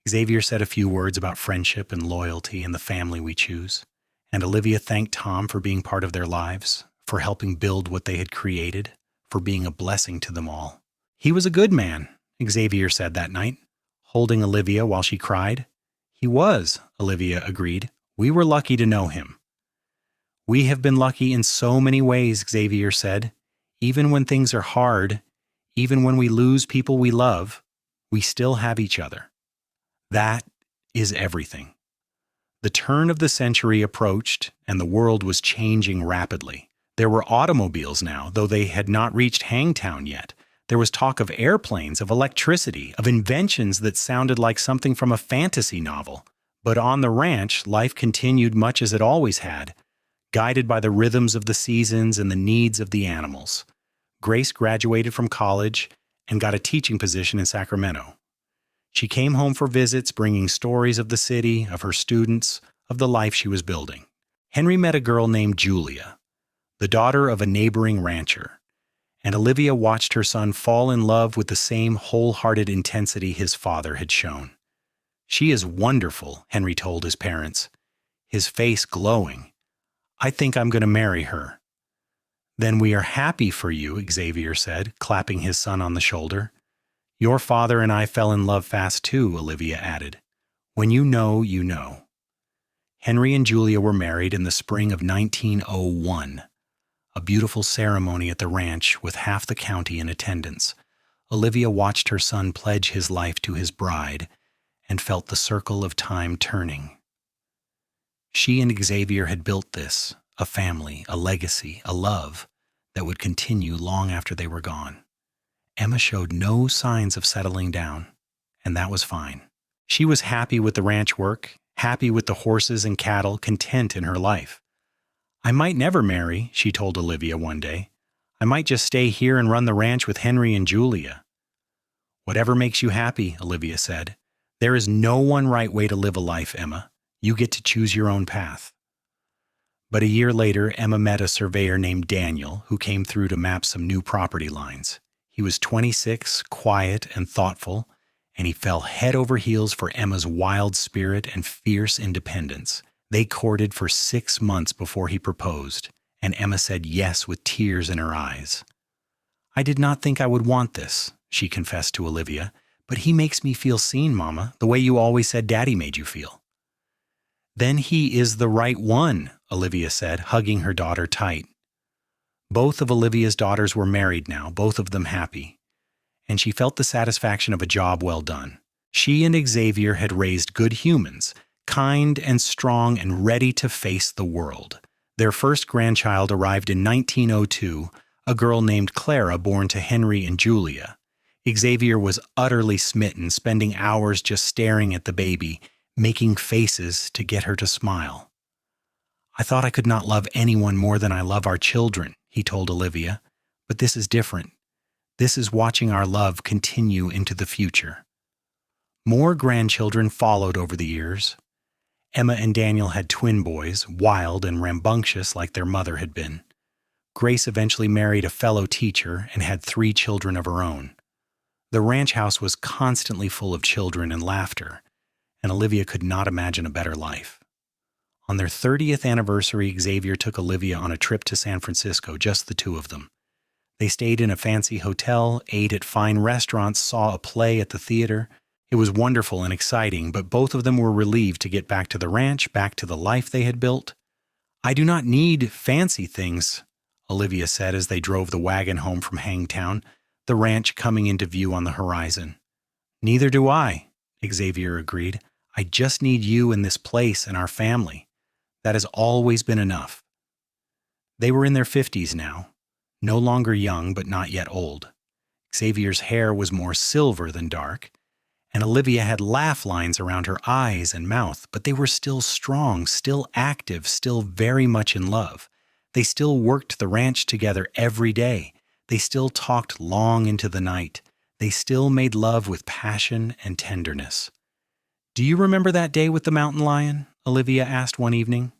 Xavier said a few words about friendship and loyalty and the family we choose. And Olivia thanked Tom for being part of their lives, for helping build what they had created, for being a blessing to them all. "He was a good man," Xavier said that night, holding Olivia while she cried. "He was," Olivia agreed. "We were lucky to know him." "We have been lucky in so many ways," Xavier said. "Even when things are hard, even when we lose people we love, we still have each other. That is everything." The turn of the century approached, and the world was changing rapidly. There were automobiles now, though they had not reached Hangtown yet. There was talk of airplanes, of electricity, of inventions that sounded like something from a fantasy novel. But on the ranch, life continued much as it always had, guided by the rhythms of the seasons and the needs of the animals. Grace graduated from college and got a teaching position in Sacramento. She came home for visits, bringing stories of the city, of her students, of the life she was building. Henry met a girl named Julia, the daughter of a neighboring rancher, and Olivia watched her son fall in love with the same wholehearted intensity his father had shown. "She is wonderful," Henry told his parents, his face glowing. "I think I'm going to marry her." "Then we are happy for you," Xavier said, clapping his son on the shoulder. "Your father and I fell in love fast too," Olivia added. "When you know, you know." Henry and Julia were married in the spring of 1901, a beautiful ceremony at the ranch with half the county in attendance. Olivia watched her son pledge his life to his bride and felt the circle of time turning. She and Xavier had built this, a family, a legacy, a love that would continue long after they were gone. Emma showed no signs of settling down, and that was fine. She was happy with the ranch work, happy with the horses and cattle, content in her life. "I might never marry," she told Olivia one day. "I might just stay here and run the ranch with Henry and Julia." "Whatever makes you happy," Olivia said. "There is no one right way to live a life, Emma. You get to choose your own path." But a year later, Emma met a surveyor named Daniel who came through to map some new property lines. He was 26, quiet and thoughtful, and he fell head over heels for Emma's wild spirit and fierce independence. They courted for 6 months before he proposed, and Emma said yes with tears in her eyes. "I did not think I would want this," she confessed to Olivia, "but he makes me feel seen, Mama, the way you always said Daddy made you feel." "Then he is the right one," Olivia said, hugging her daughter tight. Both of Olivia's daughters were married now, both of them happy, and she felt the satisfaction of a job well done. She and Xavier had raised good humans, kind and strong and ready to face the world. Their first grandchild arrived in 1902, a girl named Clara born to Henry and Julia. Xavier was utterly smitten, spending hours just staring at the baby, making faces to get her to smile. "I thought I could not love anyone more than I love our children," he told Olivia, "but this is different. This is watching our love continue into the future." More grandchildren followed over the years. Emma and Daniel had twin boys, wild and rambunctious like their mother had been. Grace eventually married a fellow teacher and had 3 children of her own. The ranch house was constantly full of children and laughter, and Olivia could not imagine a better life. On their 30th anniversary, Xavier took Olivia on a trip to San Francisco, just the two of them. They stayed in a fancy hotel, ate at fine restaurants, saw a play at the theater. It was wonderful and exciting, but both of them were relieved to get back to the ranch, back to the life they had built. "I do not need fancy things," Olivia said as they drove the wagon home from Hangtown, the ranch coming into view on the horizon. "Neither do I," Xavier agreed. "I just need you and this place and our family. That has always been enough." They were in their 50s now, no longer young but not yet old. Xavier's hair was more silver than dark, and Olivia had laugh lines around her eyes and mouth, but they were still strong, still active, still very much in love. They still worked the ranch together every day. They still talked long into the night. They still made love with passion and tenderness. "Do you remember that day with the mountain lion?" Olivia asked one evening.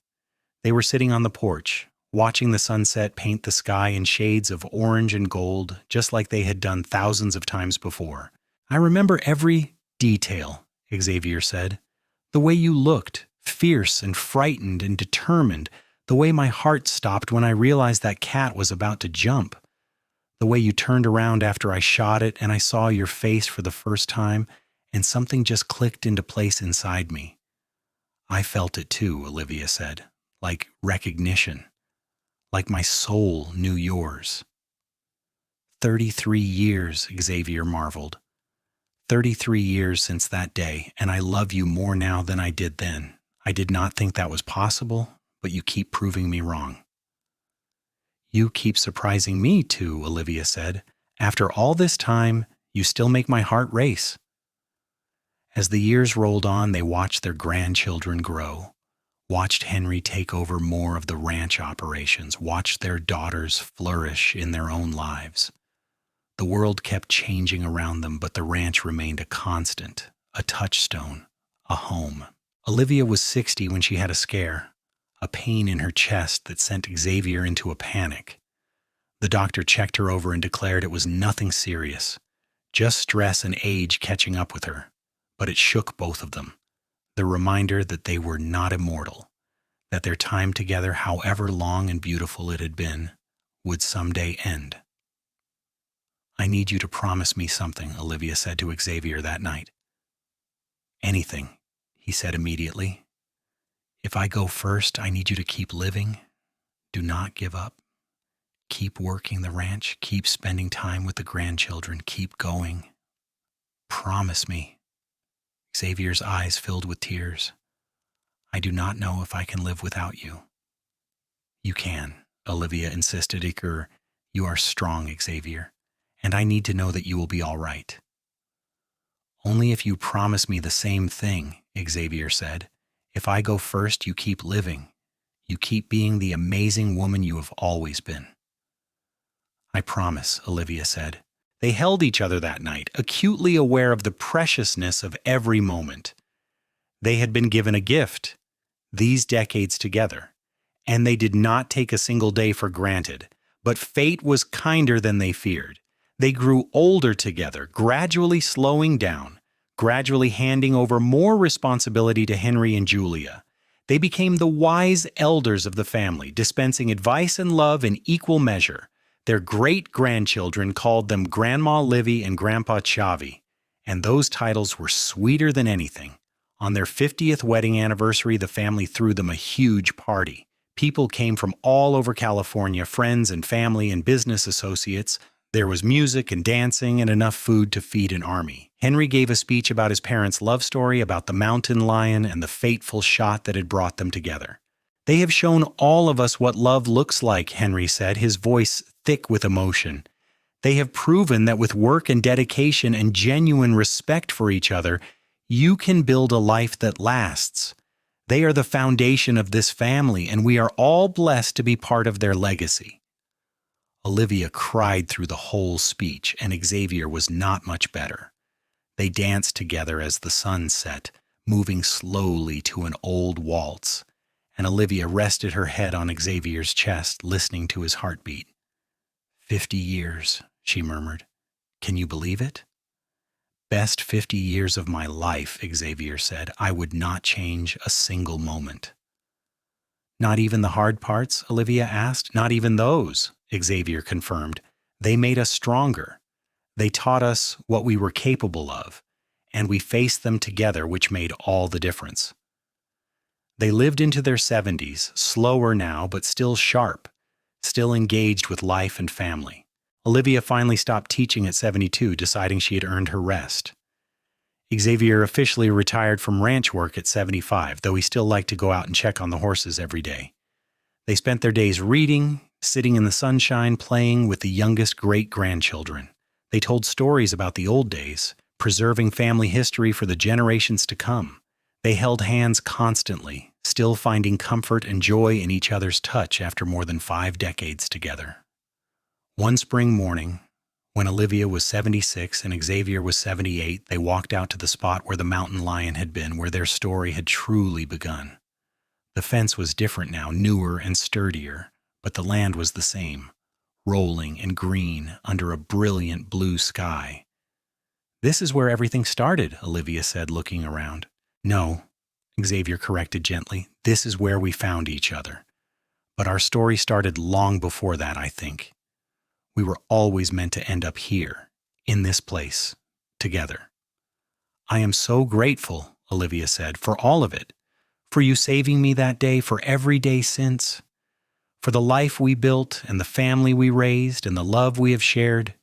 They were sitting on the porch, watching the sunset paint the sky in shades of orange and gold, just like they had done thousands of times before. "I remember every detail," Xavier said. "The way you looked, fierce and frightened and determined. The way my heart stopped when I realized that cat was about to jump. The way you turned around after I shot it and I saw your face for the first time, and something just clicked into place inside me." "I felt it too," Olivia said, "like recognition. Like my soul knew yours." 33 years, Xavier marveled. 33 years since that day, and I love you more now than I did then. I did not think that was possible, but you keep proving me wrong. "You keep surprising me too," Olivia said. "After all this time, you still make my heart race." As the years rolled on, they watched their grandchildren grow, watched Henry take over more of the ranch operations, watched their daughters flourish in their own lives. The world kept changing around them, but the ranch remained a constant, a touchstone, a home. Olivia was 60 when she had a scare, a pain in her chest that sent Xavier into a panic. The doctor checked her over and declared it was nothing serious, just stress and age catching up with her. But it shook both of them, the reminder that they were not immortal, that their time together, however long and beautiful it had been, would someday end. "I need you to promise me something," Olivia said to Xavier that night. "Anything," he said immediately. "If I go first, I need you to keep living. Do not give up. Keep working the ranch. Keep spending time with the grandchildren. Keep going. Promise me." Xavier's eyes filled with tears. "I do not know if I can live without you." "You can," Olivia insisted. "You are strong, Xavier, and I need to know that you will be all right." "Only if you promise me the same thing," Xavier said. "If I go first, you keep living. You keep being the amazing woman you have always been." "I promise," Olivia said. They held each other that night, acutely aware of the preciousness of every moment. They had been given a gift, these decades together, and they did not take a single day for granted. But fate was kinder than they feared. They grew older together, gradually slowing down, gradually handing over more responsibility to Henry and Julia. They became the wise elders of the family, dispensing advice and love in equal measure. Their great-grandchildren called them Grandma Livy and Grandpa Chavi, and those titles were sweeter than anything. On their 50th wedding anniversary, the family threw them a huge party. People came from all over California, friends and family and business associates. There was music and dancing and enough food to feed an army. Henry gave a speech about his parents' love story, about the mountain lion and the fateful shot that had brought them together. "They have shown all of us what love looks like," Henry said, his voice thick with emotion. "They have proven that with work and dedication and genuine respect for each other, you can build a life that lasts. They are the foundation of this family, and we are all blessed to be part of their legacy." Olivia cried through the whole speech, and Xavier was not much better. They danced together as the sun set, moving slowly to an old waltz, and Olivia rested her head on Xavier's chest, listening to his heartbeat. 50 years, she murmured. "Can you believe it?" "Best 50 years of my life," Xavier said. "I would not change a single moment." "Not even the hard parts?" Olivia asked. "Not even those," Xavier confirmed. "They made us stronger. They taught us what we were capable of, and we faced them together, which made all the difference." They lived into their 70s, slower now, but still sharp, still engaged with life and family. Olivia finally stopped teaching at 72, deciding she had earned her rest. Xavier officially retired from ranch work at 75, though he still liked to go out and check on the horses every day. They spent their days reading, sitting in the sunshine, playing with the youngest great-grandchildren. They told stories about the old days, preserving family history for the generations to come. They held hands constantly, still finding comfort and joy in each other's touch after more than 5 decades together. One spring morning, when Olivia was 76 and Xavier was 78, they walked out to the spot where the mountain lion had been, where their story had truly begun. The fence was different now, newer and sturdier, but the land was the same, rolling and green under a brilliant blue sky. "This is where everything started," Olivia said, looking around. "No," Xavier corrected gently. "This is where we found each other. But our story started long before that, I think. We were always meant to end up here, in this place, together." "I am so grateful," Olivia said, "for all of it. For you saving me that day, for every day since. For the life we built and the family we raised and the love we have shared.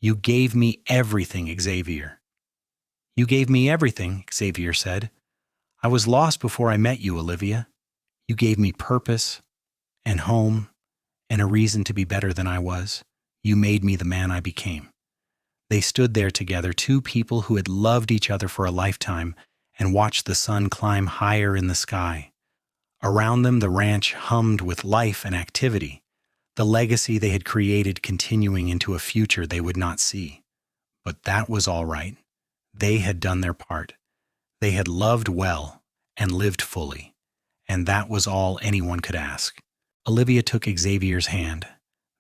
You gave me everything, Xavier." "You gave me everything," Xavier said. "I was lost before I met you, Olivia. You gave me purpose and home and a reason to be better than I was. You made me the man I became." They stood there together, two people who had loved each other for a lifetime, and watched the sun climb higher in the sky. Around them, the ranch hummed with life and activity, the legacy they had created continuing into a future they would not see. But that was all right. They had done their part. They had loved well and lived fully, and that was all anyone could ask. Olivia took Xavier's hand,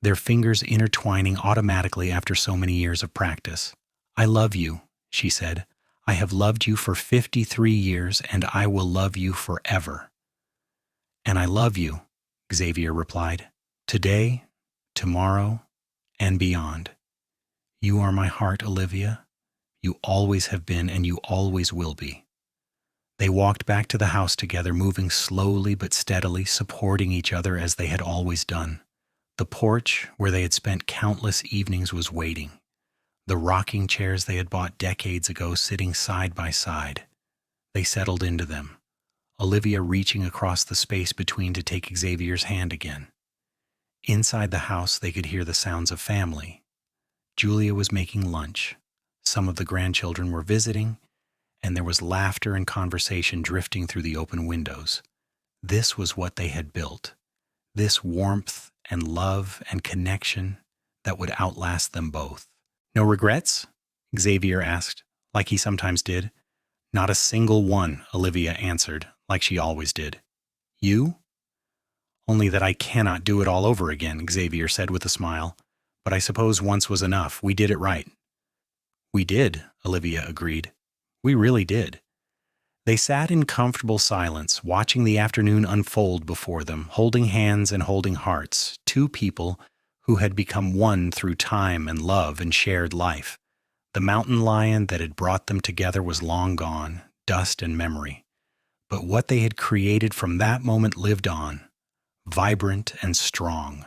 their fingers intertwining automatically after so many years of practice. "I love you," she said. "I have loved you for 53 years, and I will love you forever." "And I love you," Xavier replied, "today, tomorrow, and beyond. You are my heart, Olivia. You always have been, and you always will be." They walked back to the house together, moving slowly but steadily, supporting each other as they had always done. The porch, where they had spent countless evenings, was waiting. The rocking chairs they had bought decades ago sitting side by side. They settled into them, Olivia reaching across the space between to take Xavier's hand again. Inside the house, they could hear the sounds of family. Julia was making lunch. Some of the grandchildren were visiting, and there was laughter and conversation drifting through the open windows. This was what they had built. This warmth and love and connection that would outlast them both. "No regrets?" Xavier asked, like he sometimes did. "Not a single one," Olivia answered, like she always did. "You?" "Only that I cannot do it all over again," Xavier said with a smile. "But I suppose once was enough. We did it right." "We did," Olivia agreed. "We really did." They sat in comfortable silence, watching the afternoon unfold before them, holding hands and holding hearts, two people who had become one through time and love and shared life. The mountain lion that had brought them together was long gone, dust and memory. But what they had created from that moment lived on, vibrant and strong.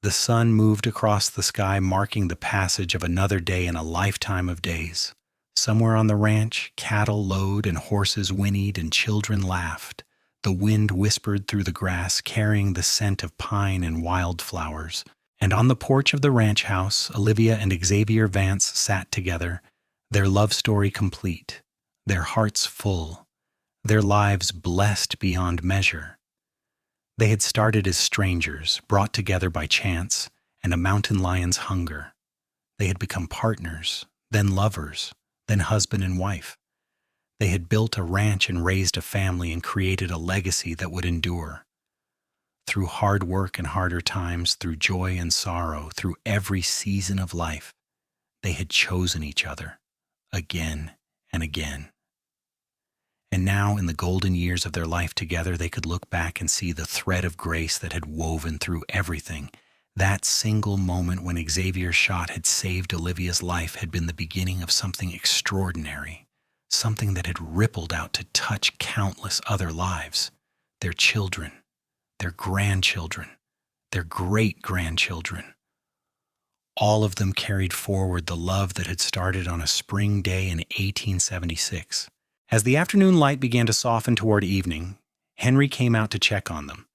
The sun moved across the sky, marking the passage of another day in a lifetime of days. Somewhere on the ranch, cattle lowed and horses whinnied and children laughed. The wind whispered through the grass, carrying the scent of pine and wildflowers. And on the porch of the ranch house, Olivia and Xavier Vance sat together, their love story complete, their hearts full, their lives blessed beyond measure. They had started as strangers, brought together by chance and a mountain lion's hunger. They had become partners, then lovers, then husband and wife. They had built a ranch and raised a family and created a legacy that would endure. Through hard work and harder times, through joy and sorrow, through every season of life, they had chosen each other, again and again. And now, in the golden years of their life together, they could look back and see the thread of grace that had woven through everything. That single moment when Xavier's shot had saved Olivia's life had been the beginning of something extraordinary, something that had rippled out to touch countless other lives, their children, their grandchildren, their great-grandchildren. All of them carried forward the love that had started on a spring day in 1876. As the afternoon light began to soften toward evening, Henry came out to check on them.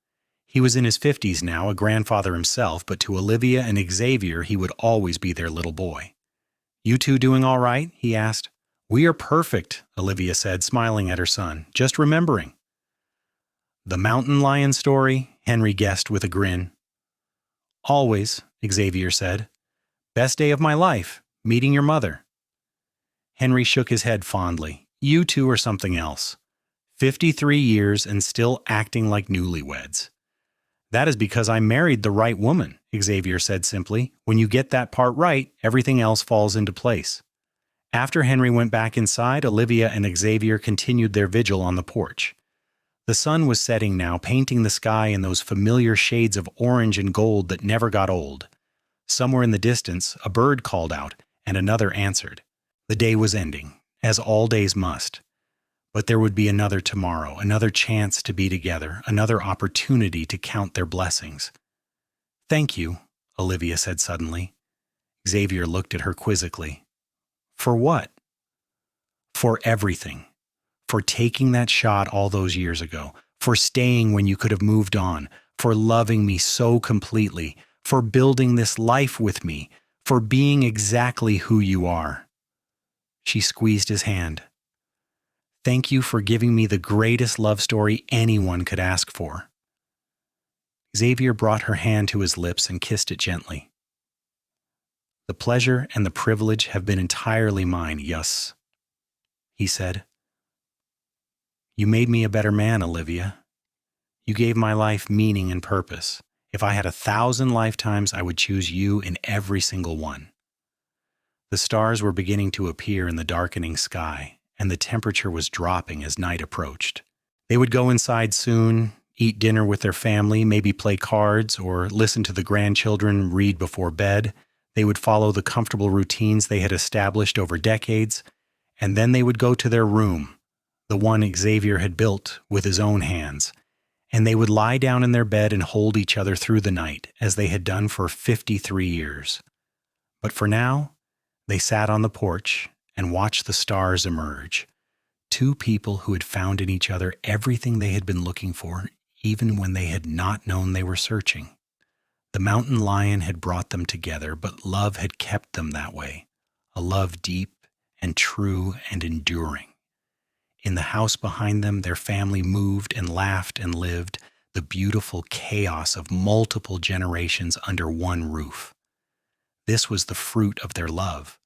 He was in his 50s now, a grandfather himself, but to Olivia and Xavier he would always be their little boy. "You two doing all right?" he asked. "We are perfect," Olivia said, smiling at her son. "Just remembering." "The mountain lion story?" Henry guessed with a grin. "Always," Xavier said. "Best day of my life, meeting your mother." Henry shook his head fondly. "You two are something else. 53 years and still acting like newlyweds." "That is because I married the right woman," Xavier said simply. "When you get that part right, everything else falls into place." After Henry went back inside, Olivia and Xavier continued their vigil on the porch. The sun was setting now, painting the sky in those familiar shades of orange and gold that never got old. Somewhere in the distance, a bird called out, and another answered. The day was ending, as all days must. But there would be another tomorrow, another chance to be together, another opportunity to count their blessings. "Thank you," Olivia said suddenly. Xavier looked at her quizzically. "For what?" "For everything. For taking that shot all those years ago. For staying when you could have moved on. For loving me so completely. For building this life with me. For being exactly who you are." She squeezed his hand. "Thank you for giving me the greatest love story anyone could ask for." Xavier brought her hand to his lips and kissed it gently. "The pleasure and the privilege have been entirely mine, yes," he said. "You made me a better man, Olivia. You gave my life meaning and purpose. If I had 1,000 lifetimes, I would choose you in every single one." The stars were beginning to appear in the darkening sky, and the temperature was dropping as night approached. They would go inside soon, eat dinner with their family, maybe play cards or listen to the grandchildren read before bed. They would follow the comfortable routines they had established over decades, and then they would go to their room, the one Xavier had built with his own hands, and they would lie down in their bed and hold each other through the night, as they had done for 53 years. But for now, they sat on the porch and watched the stars emerge. Two people who had found in each other everything they had been looking for, even when they had not known they were searching. The mountain lion had brought them together, but love had kept them that way, a love deep and true and enduring. In the house behind them, their family moved and laughed and lived, the beautiful chaos of multiple generations under one roof. This was the fruit of their love,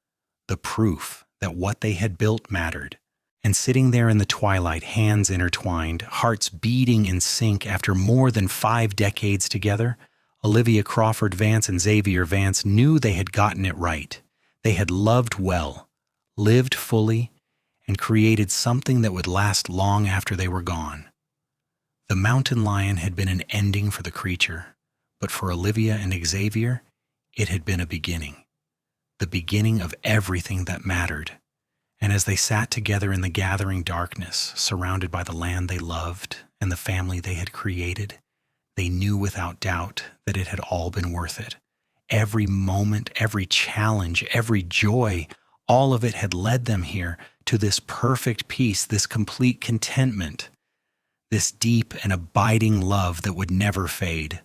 the proof that what they had built mattered. And sitting there in the twilight, hands intertwined, hearts beating in sync after more than 5 decades together, Olivia Crawford Vance and Xavier Vance knew they had gotten it right. They had loved well, lived fully, and created something that would last long after they were gone. The mountain lion had been an ending for the creature, but for Olivia and Xavier, it had been a beginning. The beginning of everything that mattered. And as they sat together in the gathering darkness, surrounded by the land they loved and the family they had created, they knew without doubt that it had all been worth it. Every moment, every challenge, every joy, all of it had led them here to this perfect peace, this complete contentment, this deep and abiding love that would never fade.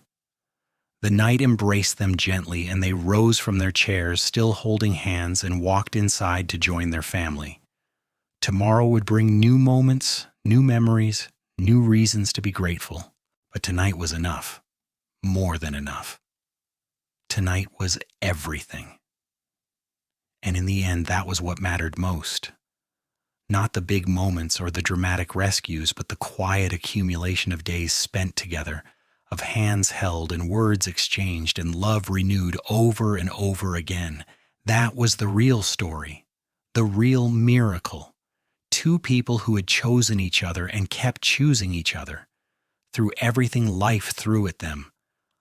The night embraced them gently, and they rose from their chairs, still holding hands, and walked inside to join their family. Tomorrow would bring new moments, new memories, new reasons to be grateful. But tonight was enough, more than enough. Tonight was everything. And in the end, that was what mattered most. Not the big moments or the dramatic rescues, but the quiet accumulation of days spent together, of hands held and words exchanged and love renewed over and over again. That was the real story, the real miracle. Two people who had chosen each other and kept choosing each other, through everything life threw at them,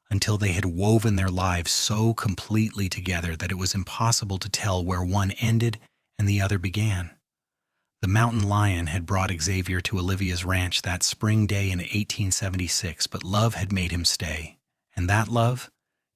until they had woven their lives so completely together that it was impossible to tell where one ended and the other began. The mountain lion had brought Xavier to Olivia's ranch that spring day in 1876, but love had made him stay. And that love,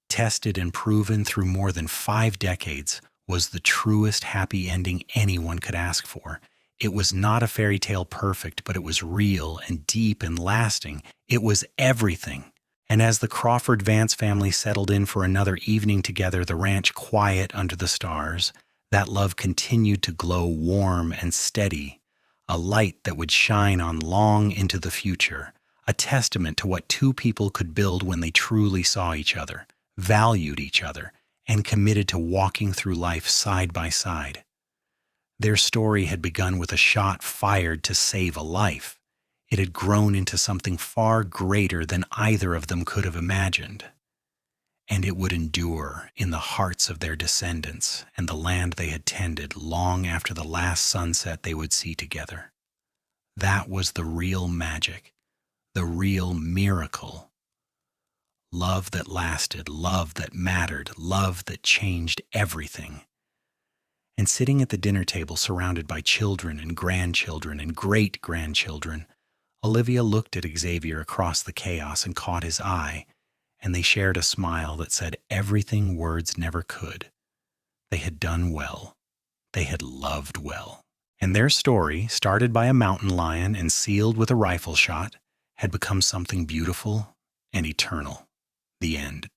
tested and proven through more than 5 decades, was the truest happy ending anyone could ask for. It was not a fairy tale perfect, but it was real and deep and lasting. It was everything. And as the Crawford Vance family settled in for another evening together, the ranch quiet under the stars, that love continued to glow warm and steady, a light that would shine on long into the future, a testament to what two people could build when they truly saw each other, valued each other, and committed to walking through life side by side. Their story had begun with a shot fired to save a life. It had grown into something far greater than either of them could have imagined. And it would endure in the hearts of their descendants and the land they had tended long after the last sunset they would see together. That was the real magic, the real miracle. Love that lasted, love that mattered, love that changed everything. And sitting at the dinner table surrounded by children and grandchildren and great-grandchildren, Olivia looked at Xavier across the chaos and caught his eye, and they shared a smile that said everything words never could. They had done well. They had loved well. And their story, started by a mountain lion and sealed with a rifle shot, had become something beautiful and eternal. The end.